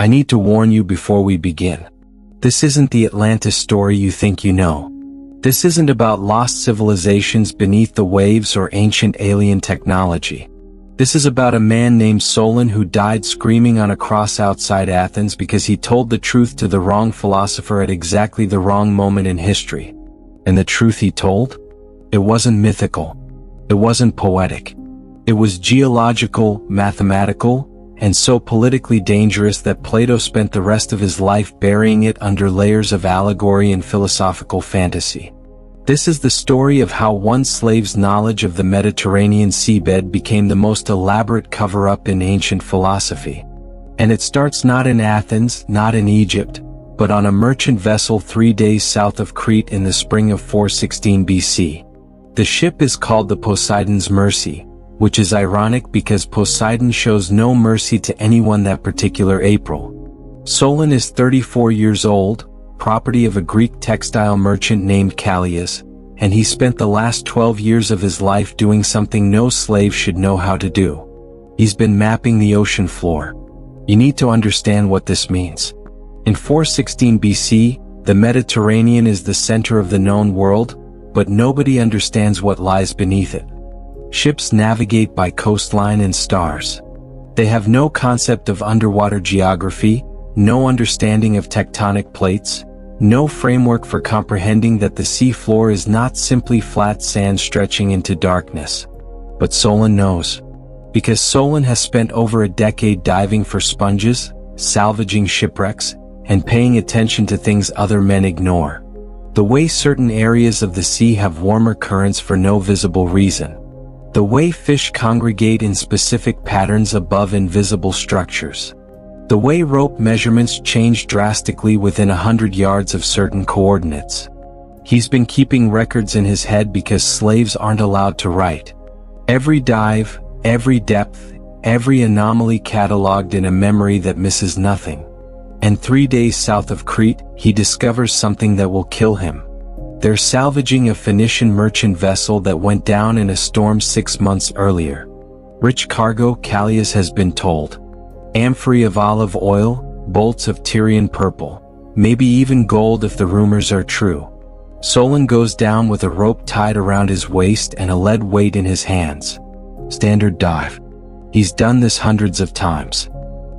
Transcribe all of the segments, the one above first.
I need to warn you before we begin. This isn't the Atlantis story you think you know. This isn't about lost civilizations beneath the waves or ancient alien technology. This is about a man named Solon who died screaming on a cross outside Athens because he told the truth to the wrong philosopher at exactly the wrong moment in history. And the truth he told? It wasn't mythical. It wasn't poetic. It was geological, mathematical, and so politically dangerous that Plato spent the rest of his life burying it under layers of allegory and philosophical fantasy. This is the story of how one slave's knowledge of the Mediterranean seabed became the most elaborate cover-up in ancient philosophy. And it starts not in Athens, not in Egypt, but on a merchant vessel 3 days south of Crete in the spring of 416 BC. The ship is called the Poseidon's Mercy, which is ironic because Poseidon shows no mercy to anyone that particular April. Solon is 34 years old, property of a Greek textile merchant named Callias, and he spent the last 12 years of his life doing something no slave should know how to do. He's been mapping the ocean floor. You need to understand what this means. In 416 BC, the Mediterranean is the center of the known world, but nobody understands what lies beneath it. Ships navigate by coastline and stars. They have no concept of underwater geography, no understanding of tectonic plates, no framework for comprehending that the sea floor is not simply flat sand stretching into darkness. But Solon knows. Because Solon has spent over a decade diving for sponges, salvaging shipwrecks, and paying attention to things other men ignore. The way certain areas of the sea have warmer currents for no visible reason. The way fish congregate in specific patterns above invisible structures. The way rope measurements change drastically within 100 yards of certain coordinates. He's been keeping records in his head because slaves aren't allowed to write. Every dive, every depth, every anomaly cataloged in a memory that misses nothing. And 3 days south of Crete, he discovers something that will kill him. They're salvaging a Phoenician merchant vessel that went down in a storm 6 months earlier. Rich cargo, Callias has been told. Amphorae of olive oil, bolts of Tyrian purple, maybe even gold if the rumors are true. Solon goes down with a rope tied around his waist and a lead weight in his hands. Standard dive. He's done this hundreds of times.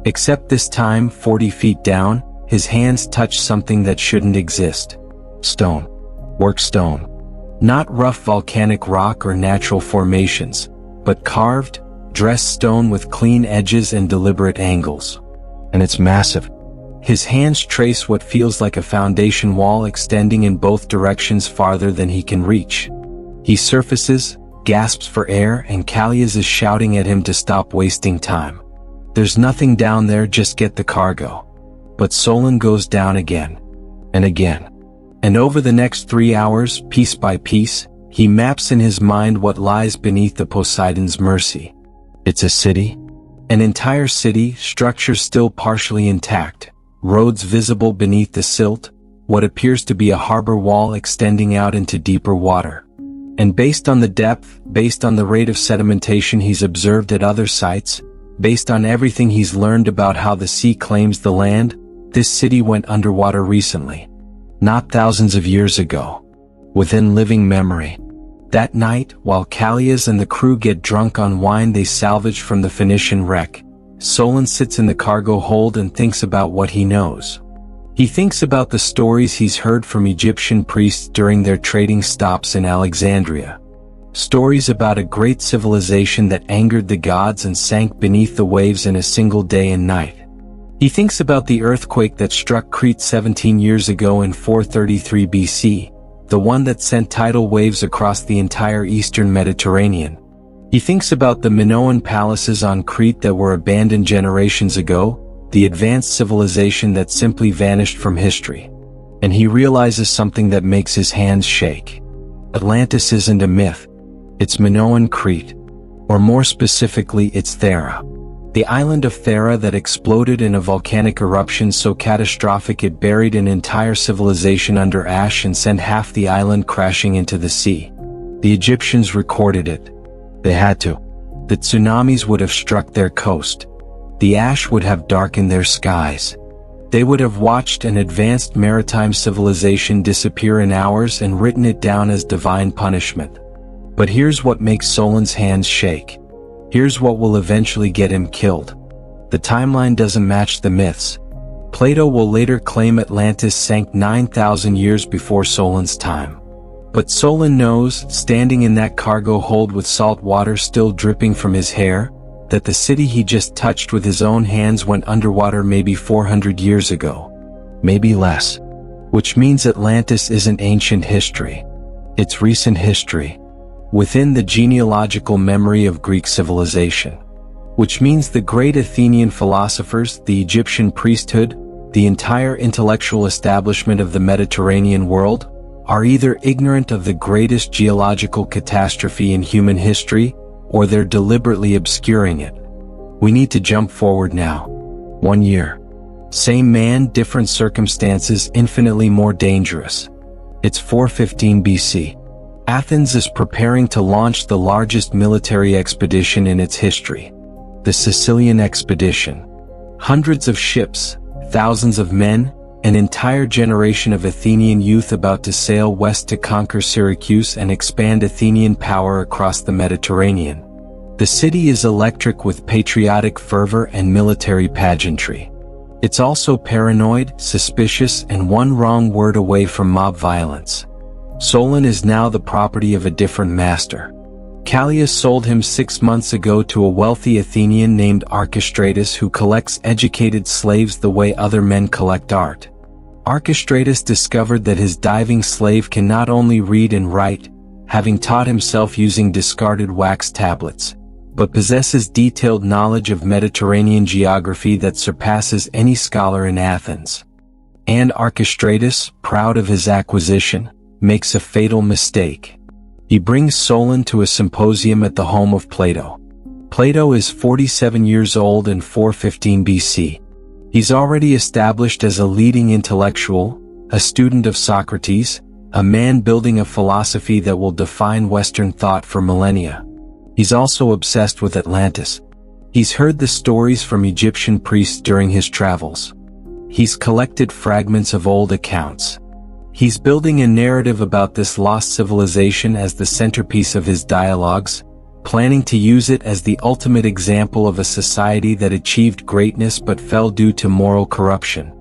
Except this time, 40 feet down, his hands touch something that shouldn't exist. Stone. Work stone. Not rough volcanic rock or natural formations, but carved, dressed stone with clean edges and deliberate angles. And it's massive. His hands trace what feels like a foundation wall extending in both directions farther than he can reach. He surfaces, gasps for air, and Callias is shouting at him to stop wasting time. There's nothing down there, just get the cargo. But Solon goes down again. And again. And over the next 3 hours, piece by piece, he maps in his mind what lies beneath the Poseidon's Mercy. It's a city. An entire city, structure still partially intact, roads visible beneath the silt, what appears to be a harbor wall extending out into deeper water. And based on the depth, based on the rate of sedimentation he's observed at other sites, based on everything he's learned about how the sea claims the land, this city went underwater recently. Not thousands of years ago. Within living memory. That night, while Callias and the crew get drunk on wine they salvaged from the Phoenician wreck, Solon sits in the cargo hold and thinks about what he knows. He thinks about the stories he's heard from Egyptian priests during their trading stops in Alexandria. Stories about a great civilization that angered the gods and sank beneath the waves in a single day and night. He thinks about the earthquake that struck Crete 17 years ago in 433 BC, the one that sent tidal waves across the entire eastern Mediterranean. He thinks about the Minoan palaces on Crete that were abandoned generations ago, the advanced civilization that simply vanished from history. And he realizes something that makes his hands shake. Atlantis isn't a myth. It's Minoan Crete. Or more specifically, it's Thera. The island of Thera that exploded in a volcanic eruption so catastrophic it buried an entire civilization under ash and sent half the island crashing into the sea. The Egyptians recorded it. They had to. The tsunamis would have struck their coast. The ash would have darkened their skies. They would have watched an advanced maritime civilization disappear in hours and written it down as divine punishment. But here's what makes Solon's hands shake. Here's what will eventually get him killed. The timeline doesn't match the myths. Plato will later claim Atlantis sank 9,000 years before Solon's time. But Solon knows, standing in that cargo hold with salt water still dripping from his hair, that the city he just touched with his own hands went underwater maybe 400 years ago. Maybe less. Which means Atlantis isn't ancient history. It's recent history. Within the genealogical memory of Greek civilization. Which means the great Athenian philosophers, the Egyptian priesthood, the entire intellectual establishment of the Mediterranean world, are either ignorant of the greatest geological catastrophe in human history, or they're deliberately obscuring it. We need to jump forward now. 1 year. Same man, different circumstances, infinitely more dangerous. It's 415 BC. Athens is preparing to launch the largest military expedition in its history. The Sicilian expedition. Hundreds of ships, thousands of men, an entire generation of Athenian youth about to sail west to conquer Syracuse and expand Athenian power across the Mediterranean. The city is electric with patriotic fervor and military pageantry. It's also paranoid, suspicious, and one wrong word away from mob violence. Solon is now the property of a different master. Callias sold him 6 months ago to a wealthy Athenian named Archestratus who collects educated slaves the way other men collect art. Archestratus discovered that his diving slave can not only read and write, having taught himself using discarded wax tablets, but possesses detailed knowledge of Mediterranean geography that surpasses any scholar in Athens. And Archestratus, proud of his acquisition, makes a fatal mistake. He brings Solon to a symposium at the home of Plato. Plato is 47 years old in 415 BC. He's already established as a leading intellectual, a student of Socrates, a man building a philosophy that will define Western thought for millennia. He's also obsessed with Atlantis. He's heard the stories from Egyptian priests during his travels. He's collected fragments of old accounts. He's building a narrative about this lost civilization as the centerpiece of his dialogues, planning to use it as the ultimate example of a society that achieved greatness but fell due to moral corruption.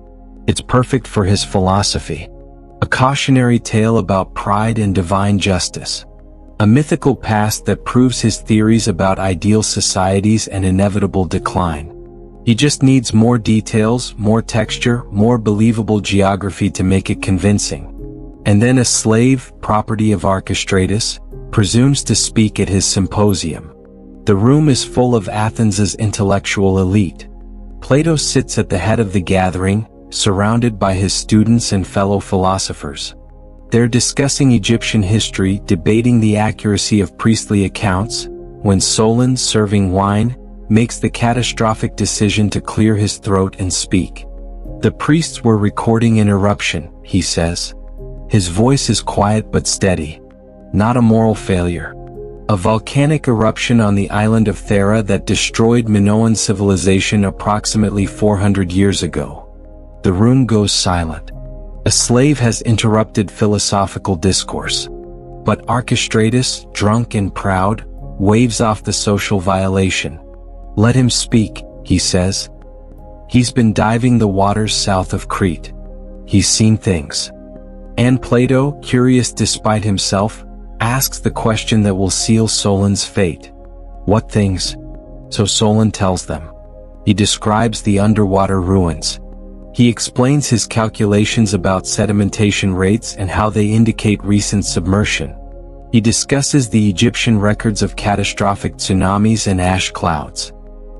It's perfect for his philosophy. A cautionary tale about pride and divine justice. A mythical past that proves his theories about ideal societies and inevitable decline. He just needs more details, more texture, more believable geography to make it convincing. And then a slave, property of Archestratus, presumes to speak at his symposium. The room is full of Athens's intellectual elite. Plato sits at the head of the gathering, surrounded by his students and fellow philosophers. They're discussing Egyptian history, debating the accuracy of priestly accounts, when Solon, serving wine, makes the catastrophic decision to clear his throat and speak. The priests were recording an eruption, he says. His voice is quiet but steady. Not a moral failure. A volcanic eruption on the island of Thera that destroyed Minoan civilization approximately 400 years ago. The room goes silent. A slave has interrupted philosophical discourse. But Archestratus, drunk and proud, waves off the social violation. Let him speak, he says. He's been diving the waters south of Crete. He's seen things. And Plato, curious despite himself, asks the question that will seal Solon's fate. What things? So Solon tells them. He describes the underwater ruins. He explains his calculations about sedimentation rates and how they indicate recent submersion. He discusses the Egyptian records of catastrophic tsunamis and ash clouds.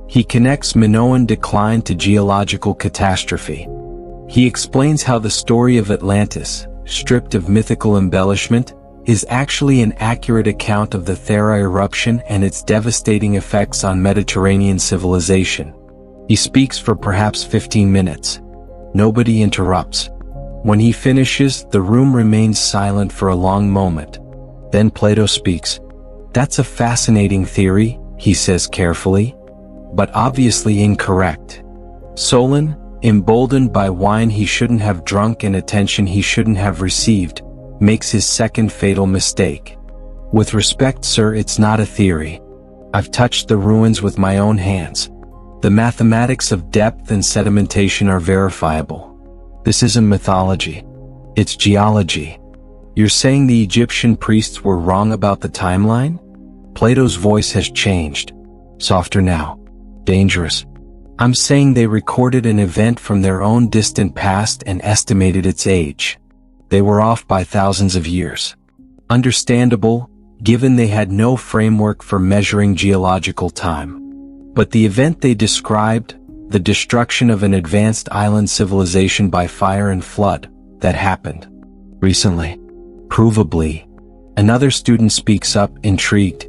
He connects Minoan decline to geological catastrophe. He explains how the story of Atlantis, stripped of mythical embellishment, is actually an accurate account of the Thera eruption and its devastating effects on Mediterranean civilization. He speaks for perhaps 15 minutes. Nobody interrupts. When he finishes, the room remains silent for a long moment. Then Plato speaks. That's a fascinating theory, he says carefully. but obviously incorrect. Solon, emboldened by wine he shouldn't have drunk and attention he shouldn't have received, makes his second fatal mistake. With respect, sir, it's not a theory. I've touched the ruins with my own hands. The mathematics of depth and sedimentation are verifiable. This isn't mythology. It's geology. You're saying the Egyptian priests were wrong about the timeline? Plato's voice has changed. Softer now. Dangerous. I'm saying they recorded an event from their own distant past and estimated its age. They were off by thousands of years. Understandable, given they had no framework for measuring geological time. But the event they described, the destruction of an advanced island civilization by fire and flood, that happened recently. Provably. Another student speaks up, intrigued.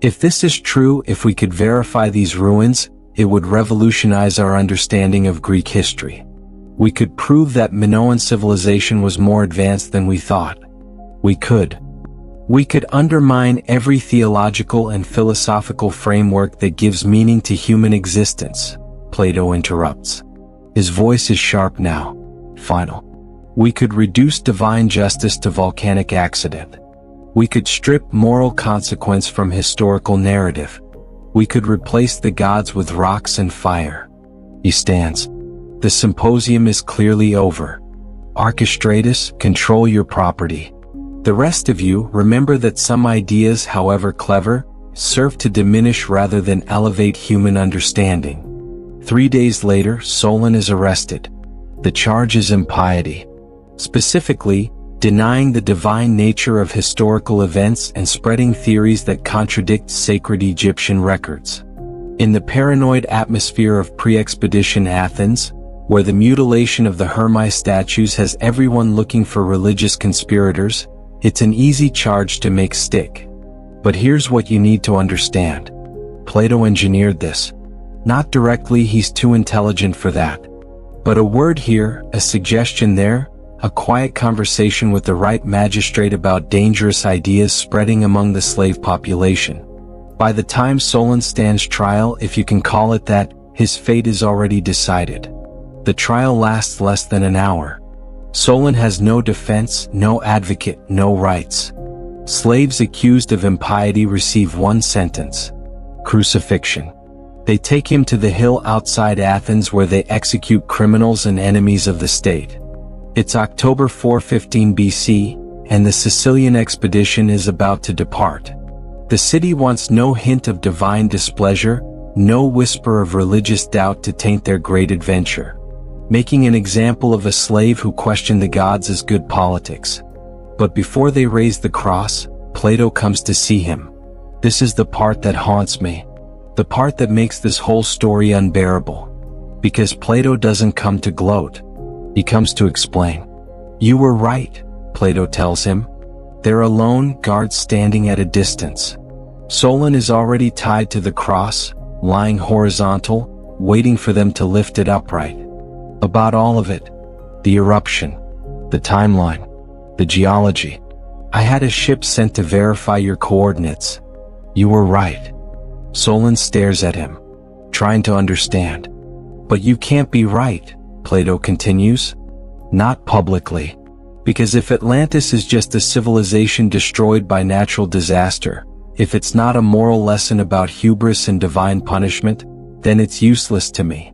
If this is true, if we could verify these ruins, it would revolutionize our understanding of Greek history. We could prove that Minoan civilization was more advanced than we thought. We could undermine every theological and philosophical framework that gives meaning to human existence. Plato interrupts. His voice is sharp now. Final. We could reduce divine justice to volcanic accident. We could strip moral consequence from historical narrative. We could replace the gods with rocks and fire. He stands. The symposium is clearly over. Archistratus, control your property. The rest of you, remember that some ideas, however clever, serve to diminish rather than elevate human understanding. 3 days later, Solon is arrested. The charge is impiety. Specifically, denying the divine nature of historical events and spreading theories that contradict sacred Egyptian records. In the paranoid atmosphere of pre-expedition Athens, where the mutilation of the Hermes statues has everyone looking for religious conspirators, it's an easy charge to make stick. But here's what you need to understand. Plato engineered this. Not directly, he's too intelligent for that. But a word here, a suggestion there, a quiet conversation with the right magistrate about dangerous ideas spreading among the slave population. By the time Solon stands trial, if you can call it that, his fate is already decided. The trial lasts less than an hour. Solon has no defense, no advocate, no rights. Slaves accused of impiety receive one sentence: crucifixion. They take him to the hill outside Athens where they execute criminals and enemies of the state. It's October 415 BC, and the Sicilian expedition is about to depart. The city wants no hint of divine displeasure, no whisper of religious doubt to taint their great adventure. Making an example of a slave who questioned the gods is good politics. But before they raise the cross, Plato comes to see him. This is the part that haunts me. The part that makes this whole story unbearable. Because Plato doesn't come to gloat. He comes to explain. You were right, Plato tells him. They're alone, guards standing at a distance. Solon is already tied to the cross, lying horizontal, waiting for them to lift it upright. About all of it. The eruption. The timeline. The geology. I had a ship sent to verify your coordinates. You were right. Solon stares at him, trying to understand. But you can't be right, Plato continues. Not publicly. Because if Atlantis is just a civilization destroyed by natural disaster, if it's not a moral lesson about hubris and divine punishment, then it's useless to me.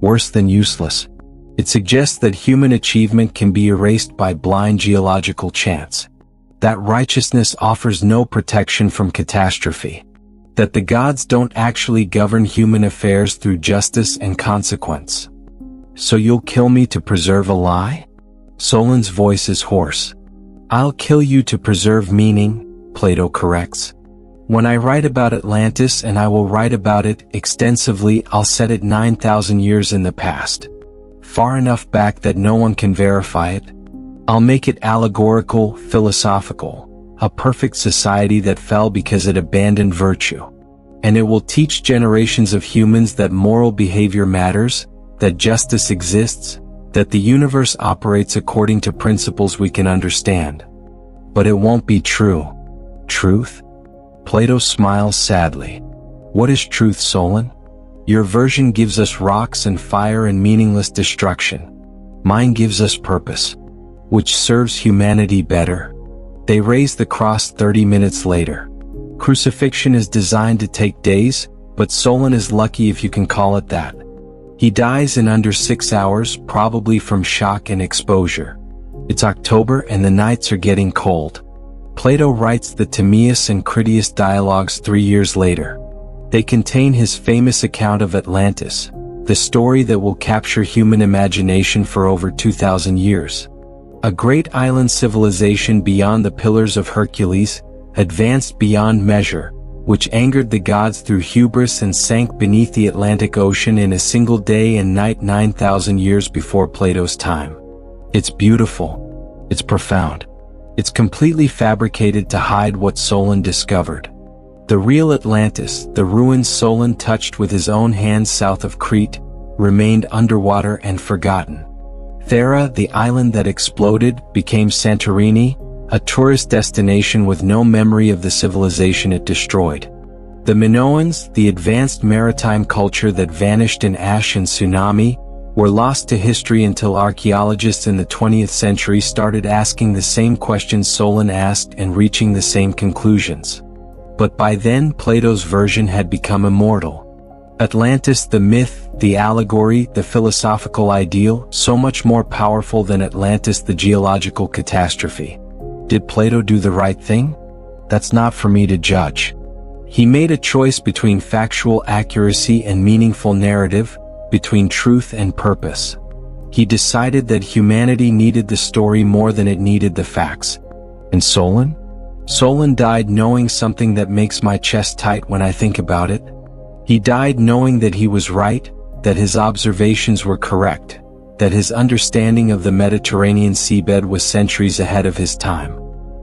Worse than useless. It suggests that human achievement can be erased by blind geological chance. That righteousness offers no protection from catastrophe. That the gods don't actually govern human affairs through justice and consequence. So you'll kill me to preserve a lie? Solon's voice is hoarse. I'll kill you to preserve meaning, Plato corrects. When I write about Atlantis, and I will write about it extensively, I'll set it 9,000 years in the past. Far enough back that no one can verify it. I'll make it allegorical, philosophical, a perfect society that fell because it abandoned virtue. And it will teach generations of humans that moral behavior matters, that justice exists, that the universe operates according to principles we can understand. But it won't be true. Truth? Plato smiles sadly. What is truth, Solon? Your version gives us rocks and fire and meaningless destruction. Mine gives us purpose. Which serves humanity better? They raise the cross 30 minutes later. Crucifixion is designed to take days, but Solon is lucky if you can call it that. He dies in under 6 hours, probably from shock and exposure. It's October and the nights are getting cold. Plato writes the Timaeus and Critias dialogues 3 years later. They contain his famous account of Atlantis, the story that will capture human imagination for over 2,000 years. A great island civilization beyond the Pillars of Hercules, advanced beyond measure, which angered the gods through hubris and sank beneath the Atlantic Ocean in a single day and night 9,000 years before Plato's time. It's beautiful. It's profound. It's completely fabricated to hide what Solon discovered. The real Atlantis, the ruins Solon touched with his own hands south of Crete, remained underwater and forgotten. Thera, the island that exploded, became Santorini, a tourist destination with no memory of the civilization it destroyed. The Minoans, the advanced maritime culture that vanished in ash and tsunami, were lost to history until archaeologists in the 20th century started asking the same questions Solon asked and reaching the same conclusions. But by then Plato's version had become immortal. Atlantis, the myth, the allegory, the philosophical ideal, so much more powerful than Atlantis, the geological catastrophe. Did Plato do the right thing? That's not for me to judge. He made a choice between factual accuracy and meaningful narrative, between truth and purpose. He decided that humanity needed the story more than it needed the facts. And Solon? Solon died knowing something that makes my chest tight when I think about it. He died knowing that he was right, that his observations were correct, that his understanding of the Mediterranean seabed was centuries ahead of his time.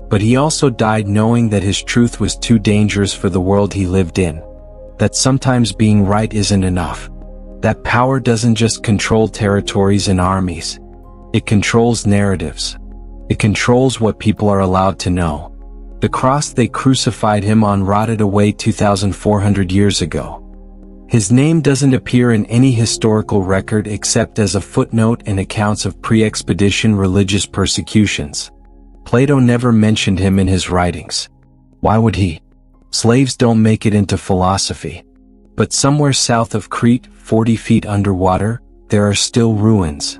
But he also died knowing that his truth was too dangerous for the world he lived in. That sometimes being right isn't enough. That power doesn't just control territories and armies. It controls narratives. It controls what people are allowed to know. The cross they crucified him on rotted away 2,400 years ago. His name doesn't appear in any historical record except as a footnote in accounts of pre-expedition religious persecutions. Plato never mentioned him in his writings. Why would he? Slaves don't make it into philosophy. But somewhere south of Crete, 40 feet underwater, there are still ruins.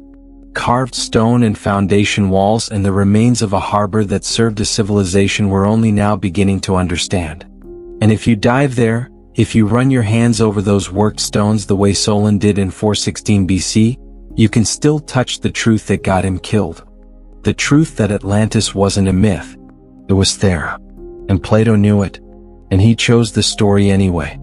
Carved stone and foundation walls and the remains of a harbor that served a civilization we're only now beginning to understand. And if you dive there, if you run your hands over those worked stones the way Solon did in 416 BC, you can still touch the truth that got him killed. The truth that Atlantis wasn't a myth. It was Thera. And Plato knew it. And he chose the story anyway.